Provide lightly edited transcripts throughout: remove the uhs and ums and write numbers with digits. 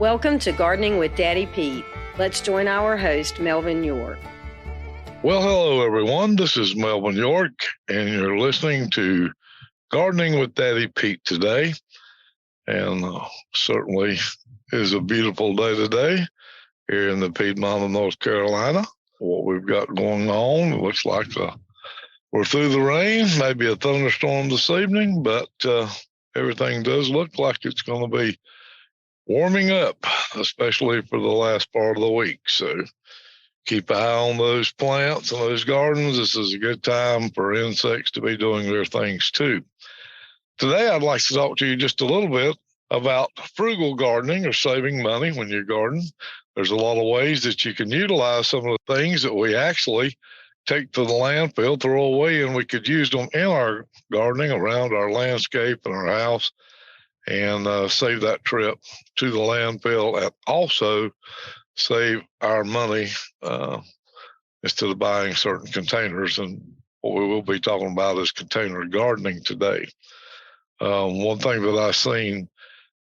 Welcome to Gardening with Daddy Pete. Let's join our host, Melvin York. Well, hello, everyone. This is Melvin York, and you're listening to Gardening with Daddy Pete today. And certainly is a beautiful day today here in the Piedmont of North Carolina. What we've got going on, it looks like we're through the rain, maybe a thunderstorm this evening, but everything does look like it's going to be warming up, especially for the last part of the week. So keep an eye on those plants and those gardens. This is a good time for insects to be doing their things too. Today, I'd like to talk to you just a little bit about frugal gardening or saving money when you garden. There's a lot of ways that you can utilize some of the things that we actually take to the landfill, throw away, and we could use them in our gardening around our landscape and our house, and save that trip to the landfill and also save our money instead of buying certain containers. And what we will be talking about is container gardening today. One thing that I seen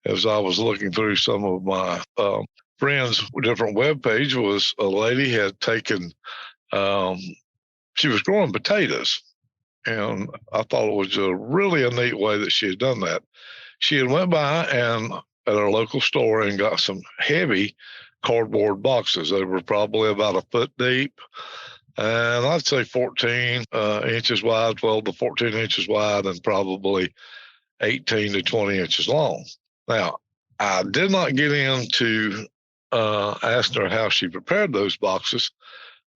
as I was looking through some of my friends' different web page was a lady had taken, she was growing potatoes. And I thought it was really a neat way that she had done that. She had went by and at our local store and got some heavy cardboard boxes. They were probably about a foot deep, and I'd say 14 inches wide, 12 to 14 inches wide, and probably 18 to 20 inches long. Now, I did not get into asking her how she prepared those boxes,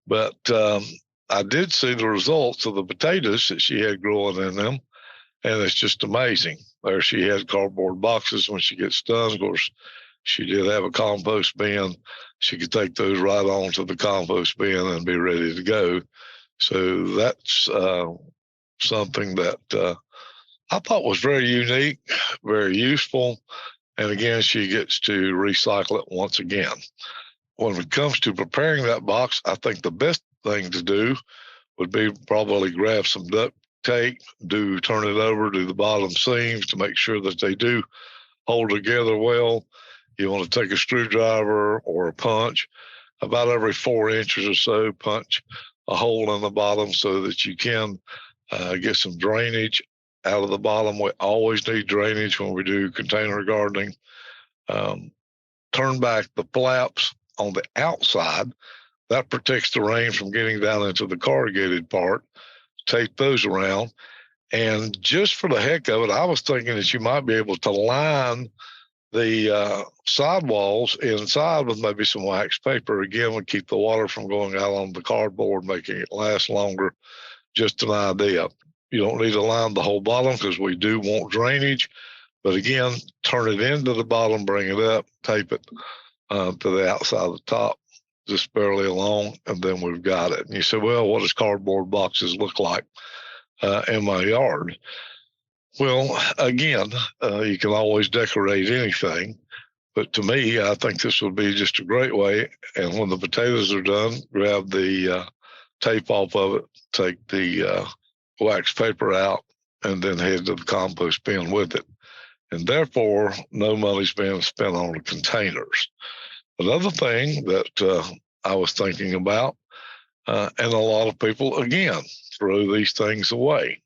but I did see the results of the potatoes that she had growing in them, and it's just amazing. There she had cardboard boxes. When she gets done, of course, she did have a compost bin. She could take those right on to the compost bin and be ready to go. So that's something that I thought was very unique, very useful. And again, she gets to recycle it once again. When it comes to preparing that box, I think the best thing to do would be probably grab some duct tape, turn it over to the bottom seams to make sure that they do hold together well. You want to take a screwdriver or a punch about every 4 inches or so, punch a hole in the bottom so that you can get some drainage out of the bottom. We always need drainage when we do container gardening. Turn back the flaps on the outside. That protects the rain from getting down into the corrugated part. Tape those around. And just for the heck of it, I was thinking that you might be able to line the sidewalls inside with maybe some wax paper. Again, would keep the water from going out on the cardboard, making it last longer. Just an idea. You don't need to line the whole bottom because we do want drainage. But again, turn it into the bottom, bring it up, tape it to the outside of the top, just barely along, and then we've got it. And you say, well, what does cardboard boxes look like in my yard? Well, again, you can always decorate anything, but to me, I think this would be just a great way. And when the potatoes are done, grab the tape off of it, take the wax paper out, and then head to the compost bin with it. And therefore, no money's being spent on the containers. Another thing that I was thinking about, and a lot of people, again, throw these things away.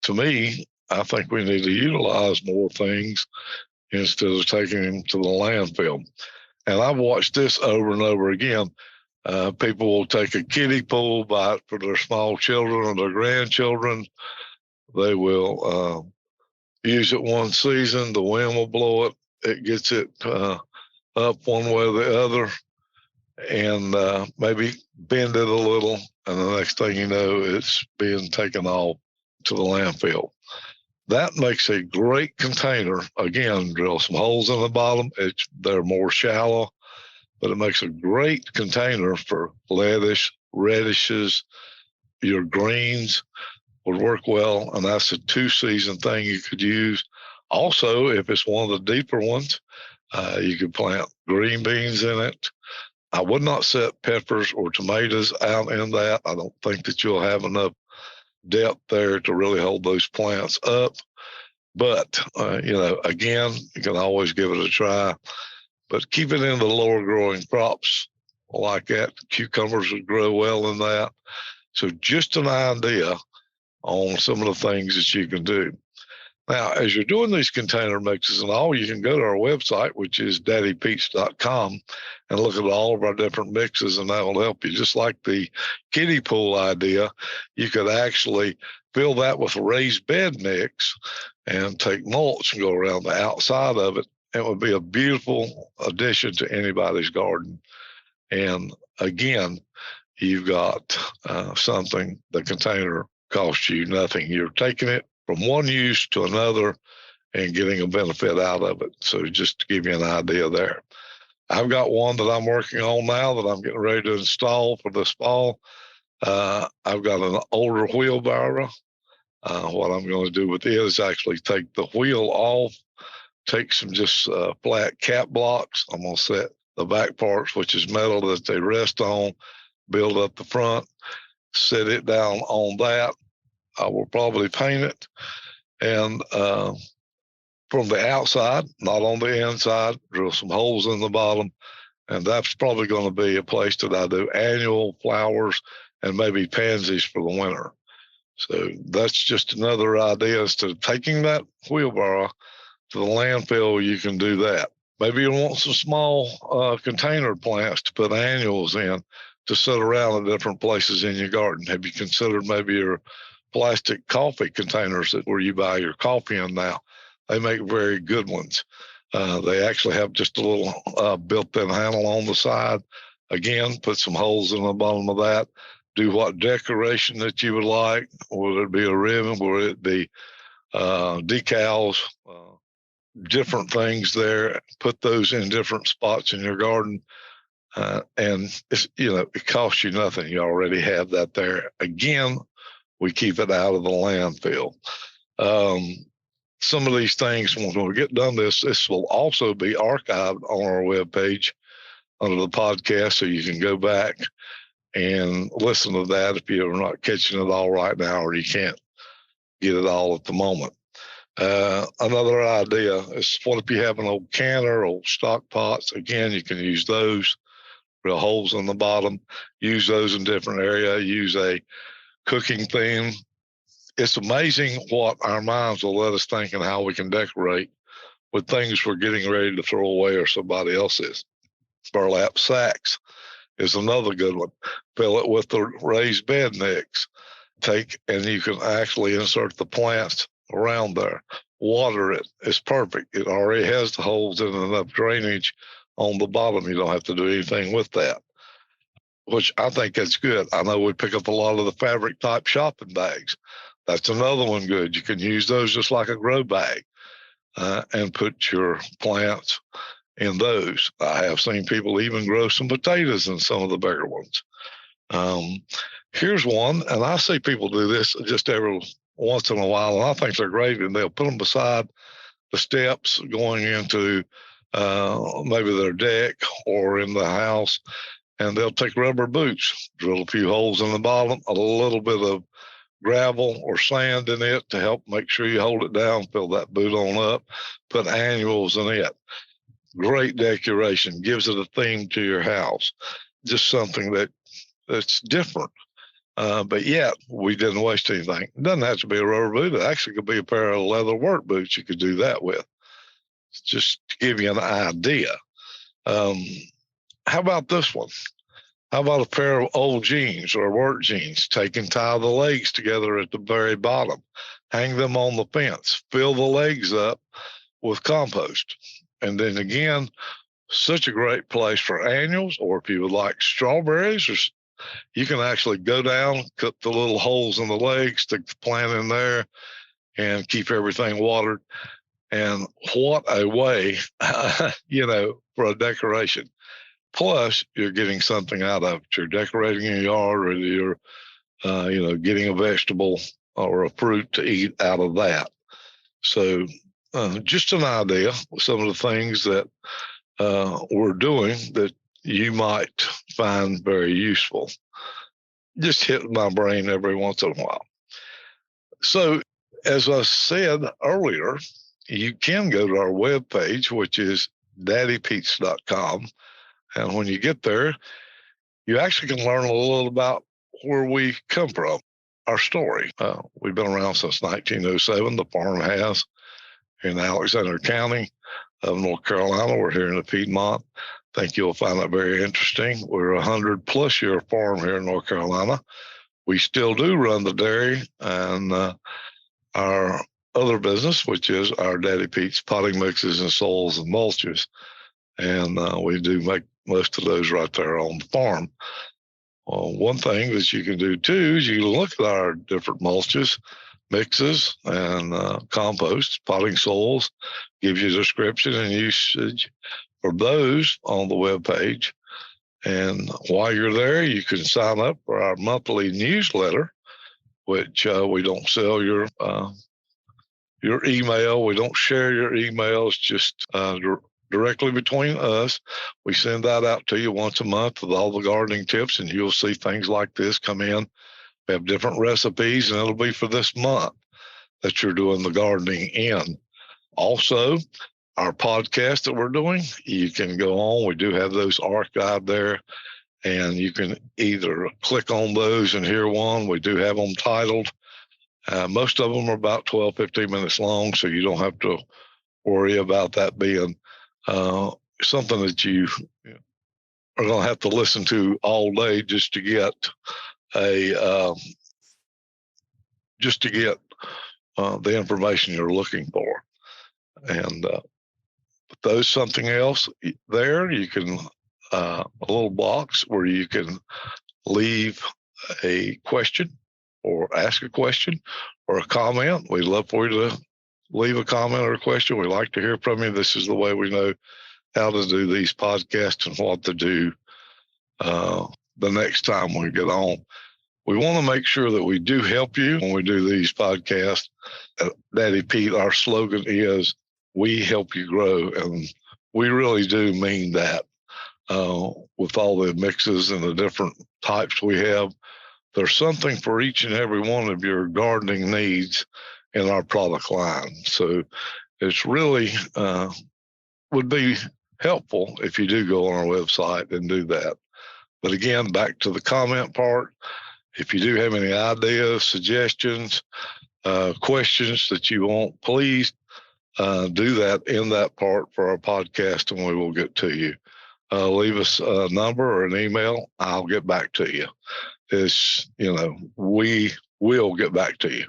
To me, I think we need to utilize more things instead of taking them to the landfill. And I've watched this over and over again. People will take a kiddie pool, buy it for their small children or their grandchildren. They will use it one season. The wind will blow it. It gets it up one way or the other, and maybe bend it a little. And the next thing you know, it's being taken off to the landfill. That makes a great container. Again, drill some holes in the bottom. They're more shallow, but it makes a great container for lettuce, radishes, your greens would work well. And that's a 2-season thing you could use. Also, if it's one of the deeper ones, you could plant green beans in it. I would not set peppers or tomatoes out in that. I don't think that you'll have enough depth there to really hold those plants up. But, again, you can always give it a try. but keep it in the lower growing crops like that. Cucumbers would grow well in that. So just an idea on some of the things that you can do. Now, as you're doing these container mixes and all, you can go to our website, which is daddypeats.com, and look at all of our different mixes, and that will help you. Just like the kiddie pool idea, you could actually fill that with a raised bed mix and take mulch and go around the outside of it. It would be a beautiful addition to anybody's garden. And again, you've got something, the container costs you nothing. You're taking it from one use to another and getting a benefit out of it. So just to give you an idea there. I've got one that I'm working on now that I'm getting ready to install for this fall. I've got an older wheelbarrow. What I'm going to do with it is actually take the wheel off, take some just flat cap blocks. I'm going to set the back parts, which is metal that they rest on, build up the front, set it down on that. I will probably paint it, and from the outside, not on the inside, drill some holes in the bottom, and that's probably going to be a place that I do annual flowers and maybe pansies for the winter. So that's just another idea. Instead of taking that wheelbarrow to the landfill, you can do that. Maybe you want some small container plants to put annuals in to sit around in different places in your garden. Have you considered maybe your plastic coffee containers that where you buy your coffee in now? They make very good ones. They actually have just a little built-in handle on the side. Again, put some holes in the bottom of that. Do what decoration that you would like, whether it be a ribbon, whether it be decals, different things there. Put those in different spots in your garden. And it's, it costs you nothing. You already have that there. Again, we keep it out of the landfill. Some of these things, when we get done this will also be archived on our webpage under the podcast, so you can go back and listen to that if you're not catching it all right now or you can't get it all at the moment. Another idea is, what if you have an old canner, old stock pots? Again, you can use those, drill holes in the bottom, use those in different areas, use a cooking theme. It's amazing what our minds will let us think and how we can decorate with things we're getting ready to throw away or somebody else's. Burlap sacks is another good one. Fill it with the raised bed mix. And you can actually insert the plants around there. Water it. It's perfect. It already has the holes and enough drainage on the bottom. You don't have to do anything with that, which I think is good. I know we pick up a lot of the fabric type shopping bags. That's another one good. You can use those just like a grow bag and put your plants in those. I have seen people even grow some potatoes in some of the bigger ones. Here's one, and I see people do this just every once in a while, and I think they're great, and they'll put them beside the steps going into maybe their deck or in the house, and they'll take rubber boots, drill a few holes in the bottom, a little bit of gravel or sand in it to help make sure you hold it down, fill that boot on up, put annuals in it. Great decoration, gives it a theme to your house. Just something that's different. But yet, we didn't waste anything. It doesn't have to be a rubber boot. It actually could be a pair of leather work boots you could do that with. Just to give you an idea. How about this one? How about a pair of old jeans or work jeans? Take and tie the legs together at the very bottom. Hang them on the fence. Fill the legs up with compost. And then again, such a great place for annuals, or if you would like strawberries, you can actually go down, cut the little holes in the legs, stick the plant in there, and keep everything watered. And what a way, for a decoration. Plus, you're getting something out of it. You're decorating your yard, or you're, getting a vegetable or a fruit to eat out of that. So just an idea of some of the things that we're doing that you might find very useful. Just hit my brain every once in a while. So, as I said earlier, you can go to our webpage, which is daddypeats.com. And when you get there, you actually can learn a little about where we come from, our story. We've been around since 1907. The farm has in Alexander County of North Carolina. We're here in the Piedmont. I think you'll find that very interesting. We're a 100-plus year farm here in North Carolina. We still do run the dairy and our other business, which is our Daddy Pete's potting mixes and soils and mulches. And we do make most of those right there on the farm. One thing that you can do too is you can look at our different mulches, mixes, and compost, potting soils, gives you a description and usage for those on the webpage. And while you're there, you can sign up for our monthly newsletter, which we don't sell your email. We don't share your emails, just directly between us. We send that out to you once a month with all the gardening tips, and you'll see things like this come in. We have different recipes, and it'll be for this month that you're doing the gardening in. Also, our podcast that we're doing, you can go on. We do have those archived there, and you can either click on those and hear one. We do have them titled. Most of them are about 12, 15 minutes long, so you don't have to worry about that being something that you are going to have to listen to all day just to get the information you're looking for. And those something else there, you can a little box where you can leave a question or ask a question or a comment. We'd love for you to leave a comment or a question. We like to hear from you. This is the way we know how to do these podcasts and what to do the next time we get on. We want to make sure that we do help you when we do these podcasts. Daddy Pete, our slogan is, we help you grow. And we really do mean that with all the mixes and the different types we have. There's something for each and every one of your gardening needs in our product line. So it's really would be helpful if you do go on our website and do that. But again, back to the comment part. If you do have any ideas, suggestions, questions that you want, please do that in that part for our podcast, and we will get to you. Leave us a number or an email. I'll get back to you. We will get back to you.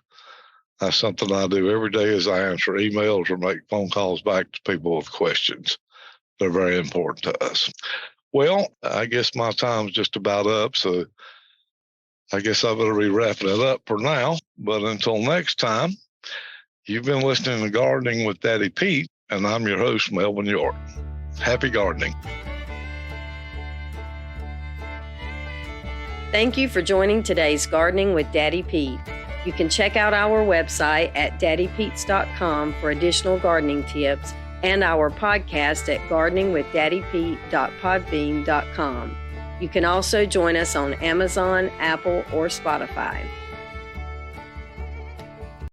That's something I do every day is I answer emails or make phone calls back to people with questions. They're very important to us. Well, I guess my time's just about up, so I guess I better be wrapping it up for now. But until next time, you've been listening to Gardening with Daddy Pete, and I'm your host, Melvin York. Happy gardening. Thank you for joining today's Gardening with Daddy Pete. You can check out our website at daddypetes.com for additional gardening tips and our podcast at gardeningwithdaddypete.podbean.com. You can also join us on Amazon, Apple, or Spotify.